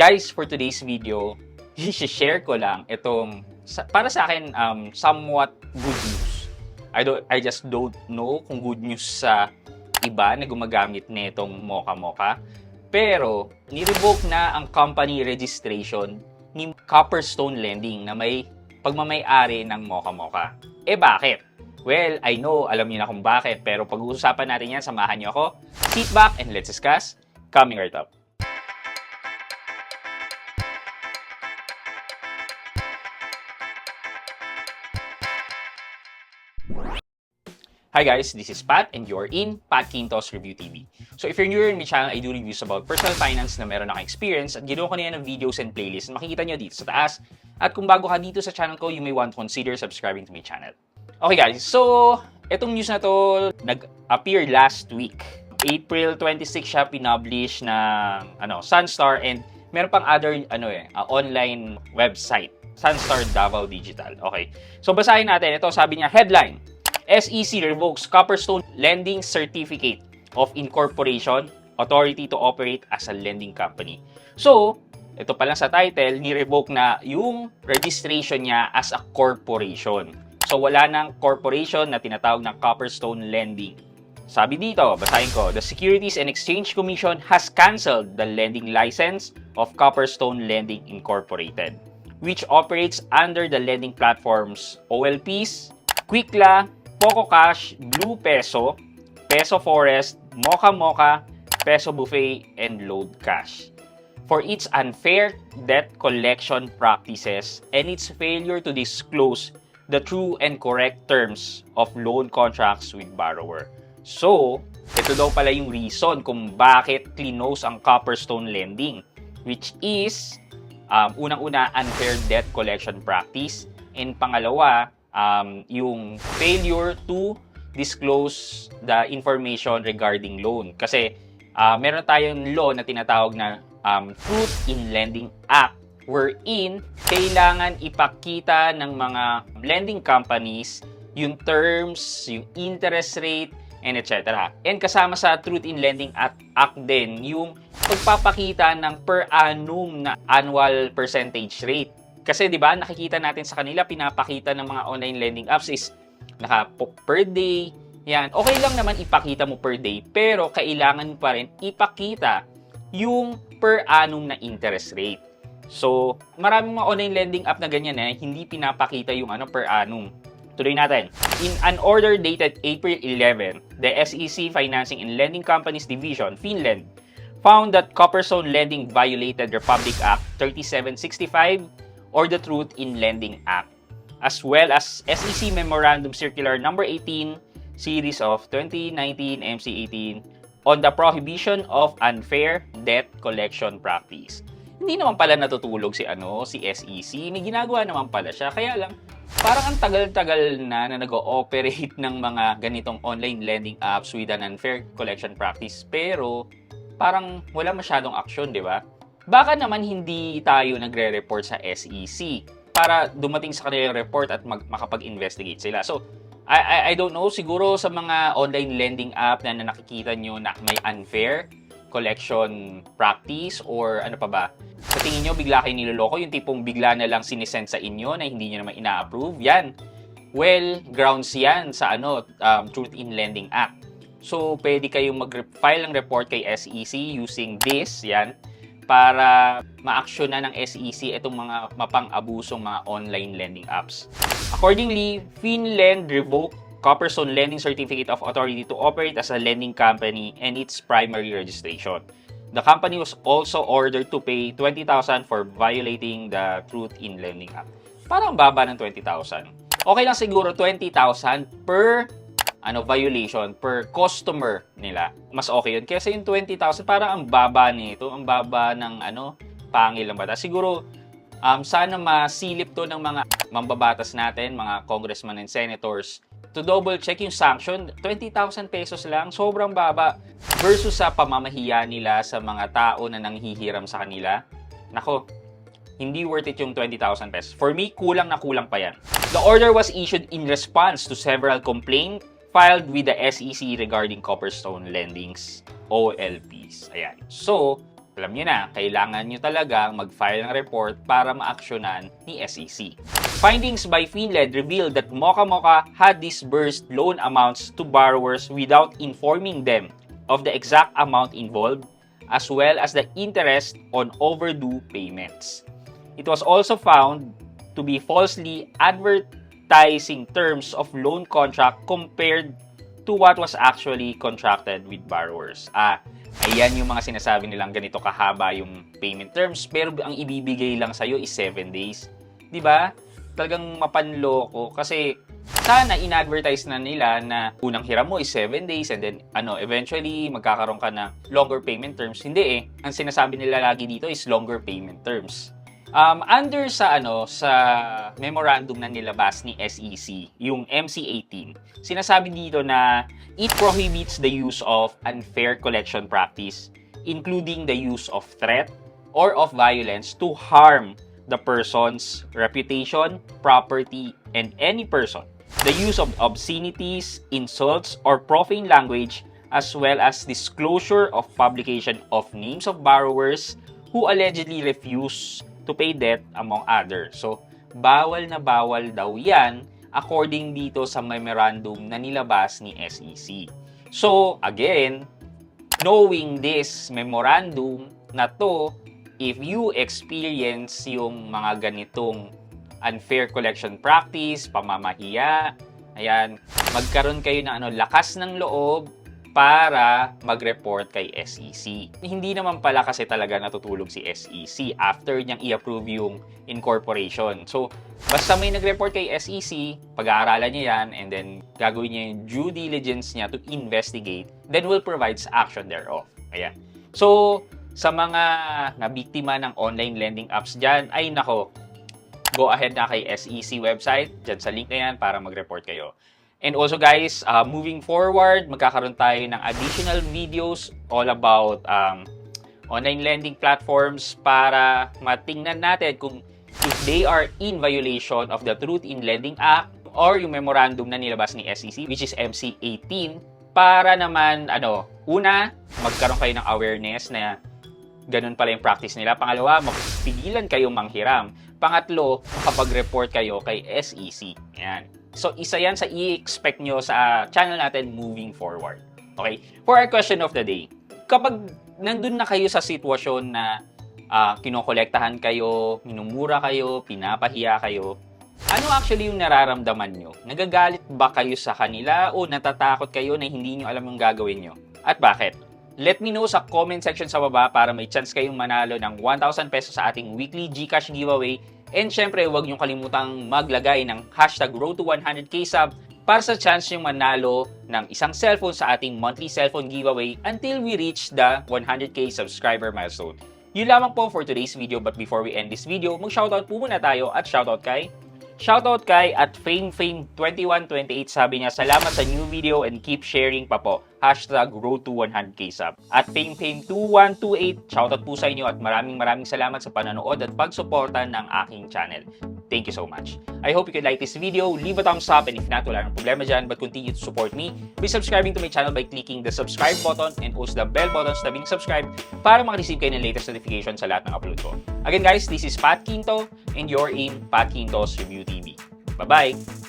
Guys, for today's video, i-share ko lang itong, para sa akin, somewhat good news. I just don't know kung good news sa iba na gumagamit nitong Mocha Mocha. Pero, ni-revoke na ang company registration ni Copperstone Lending na may pagmamay-ari ng Mocha Mocha. Bakit? Well, I know, alam niyo na kung bakit, pero pag-uusapan natin yan, samahan niyo ako. Sit back and let's discuss. Coming right up. Hi guys, this is Pat and you're in Pat Quintos Review TV. So if you're new in my channel, I do reviews about personal finance na meron akong experience at ginawa ko na yan ng videos and playlists na makikita nyo dito sa taas. At kung bago ka dito sa channel ko, you may want to consider subscribing to my channel. Okay guys, so itong news na to nag-appear last week. April 26 siya pinublish na Sunstar and meron pang other online website. Sunstar Davao Digital. Okay. So basahin natin. Ito sabi niya, headline. SEC revokes Copperstone Lending Certificate of Incorporation, Authority to Operate as a Lending Company. So, ito pa lang sa title, ni-revoke na yung registration niya as a corporation. So, wala nang corporation na tinatawag na Copperstone Lending. Sabi dito, basahin ko, the Securities and Exchange Commission has canceled the lending license of Copperstone Lending Incorporated, which operates under the lending platforms OLPs, Quickla, Poco Cash, Blue Peso, Peso Forest, Mocha Mocha, Peso Buffet, and Load Cash for its unfair debt collection practices and its failure to disclose the true and correct terms of loan contracts with borrower. So, ito daw pala yung reason kung bakit clinose ang Copperstone Lending, which is unang-una unfair debt collection practice, and pangalawa yung failure to disclose the information regarding loan. Kasi meron tayong law na tinatawag na Truth in Lending Act wherein kailangan ipakita ng mga lending companies yung terms, yung interest rate, and etc. And kasama sa Truth in Lending Act din yung pagpapakita ng per annum na annual percentage rate. Kasi 'di ba, nakikita natin sa kanila pinapakita ng mga online lending apps is per day. Yan. Okay lang naman ipakita mo per day, pero kailangan mo pa rin ipakita yung per annum na interest rate. So, maraming mga online lending app na ganyan hindi pinapakita yung per annum. Tuloy natin. In an order dated April 11, the SEC Financing and Lending Companies Division, Finland, found that Copperstone Lending violated Republic Act 3765 or the Truth in Lending Act, as well as SEC Memorandum Circular No. 18, Series of 2019 MC18 on the prohibition of unfair debt collection practice. Hindi naman pala natutulog si SEC, may ginagawa naman pala siya, kaya lang parang ang tagal-tagal na nag-ooperate ng mga ganitong online lending apps with an unfair collection practice, pero parang wala masyadong action, di ba? Baka naman hindi tayo nagre-report sa SEC para dumating sa kanilang report at makapag-investigate sila. So, I don't know, siguro sa mga online lending app na nakikita nyo na may unfair collection practice or ano pa ba, sa tingin nyo bigla kayo niloloko, yung tipong bigla na lang sinisend sa inyo na hindi nyo naman ina-approve, yan. Well, grounds yan sa Truth in Lending Act. So, pwede kayong mag-file ng report kay SEC using this, yan, para ma-action na ng SEC itong mga mapang-abusong mga online lending apps. Accordingly, Finland revoked Copperstone Lending Certificate of Authority to Operate as a lending company and its primary registration. The company was also ordered to pay 20,000 for violating the Truth in Lending Act. Parang baba ng 20,000. Okay lang siguro 20,000 per violation per customer nila. Mas okay yun. Kasi yung 20,000, parang ang baba nito. Ang baba ng pangil ng batas. Siguro, sana masilip to ng mga mambabatas natin, mga congressmen and senators, to double check yung sanction. 20,000 pesos lang, sobrang baba. Versus sa pamamahiya nila sa mga tao na nanghihiram sa kanila. Nako, hindi worth it yung 20,000 pesos. For me, kulang na kulang pa yan. The order was issued in response to several complaints filed with the SEC regarding Copperstone Lending's OLPs. Ayan. So, alam nyo na, kailangan nyo talagang mag-file ng report para ma-actionan ni SEC. Findings by FinLed revealed that Mocha Mocha had disbursed loan amounts to borrowers without informing them of the exact amount involved, as well as the interest on overdue payments. It was also found to be falsely advertising terms of loan contract compared to what was actually contracted with borrowers. Ayan yung mga sinasabi nilang ganito kahaba yung payment terms, pero ang ibibigay lang sa'yo is 7 days. Diba? Talagang mapanloko kasi sana in-advertise na nila na unang hiram mo is 7 days and then eventually magkakaroon ka ng longer payment terms. Hindi eh. Ang sinasabi nila lagi dito is longer payment terms. Under sa memorandum na nilabas ni SEC, yung MC-18, sinasabi dito na it prohibits the use of unfair collection practice, including the use of threat or of violence to harm the person's reputation, property, and any person. The use of obscenities, insults, or profane language, as well as disclosure of publication of names of borrowers who allegedly refuse to pay debt, among others. So, bawal na bawal daw yan according dito sa memorandum na nilabas ni SEC. So, again, knowing this memorandum na to, if you experience yung mga ganitong unfair collection practice, pamamahiya, ayan, magkaroon kayo ng lakas ng loob para mag-report kay SEC. Hindi naman pala kasi talaga natutulog si SEC after niyang i-approve yung incorporation. So, basta may nag-report kay SEC, pag-aaralan niya yan, and then gagawin niya yung due diligence niya to investigate, then will provide action thereof. Ayan. So, sa mga nabiktima ng online lending apps dyan, ay nako, go ahead na kay SEC website, dyan sa link na yan para mag-report kayo. And also guys, moving forward, magkakaroon tayo ng additional videos all about online lending platforms para matingnan natin kung if they are in violation of the Truth in Lending Act or yung memorandum na nilabas ni SEC, which is MC-18, para naman, una, magkaroon kayo ng awareness na ganun pala yung practice nila. Pangalawa, mapigilan kayong manghiram. Pangatlo, makapag-report kayo kay SEC. Yan. So, isa yan sa i-expect nyo sa channel natin moving forward. Okay? For our question of the day, kapag nandun na kayo sa sitwasyon na kinokolektahan kayo, minumura kayo, pinapahiya kayo, ano actually yung nararamdaman nyo? Nagagalit ba kayo sa kanila o natatakot kayo na hindi nyo alam yung gagawin nyo? At bakit? Let me know sa comment section sa baba para may chance kayong manalo ng 1,000 pesos sa ating weekly GCash giveaway. And syempre, huwag niyong kalimutang maglagay ng hashtag Road to 100k sub para sa chance yung manalo ng isang cellphone sa ating monthly cellphone giveaway until we reach the 100k subscriber milestone. Yun lamang po for today's video, but before we end this video, mag-shoutout po muna tayo at shoutout kay at FameFame2128. Sabi niya, salamat sa new video and keep sharing pa po. Hashtag Road to 100k sub. At FameFame2128, shoutout po sa inyo at maraming salamat sa panonood at pagsuporta ng aking channel. Thank you so much. I hope you could like this video, leave a thumbs up, and if not, wala nang problema dyan, but continue to support me by subscribing to my channel by clicking the subscribe button and also the bell button sa tabing subscribe para makareceive kayo ng latest notification sa lahat ng upload ko. Again guys, this is Pat Quinto and you're in Pat Quinto's Review TV. Bye-bye!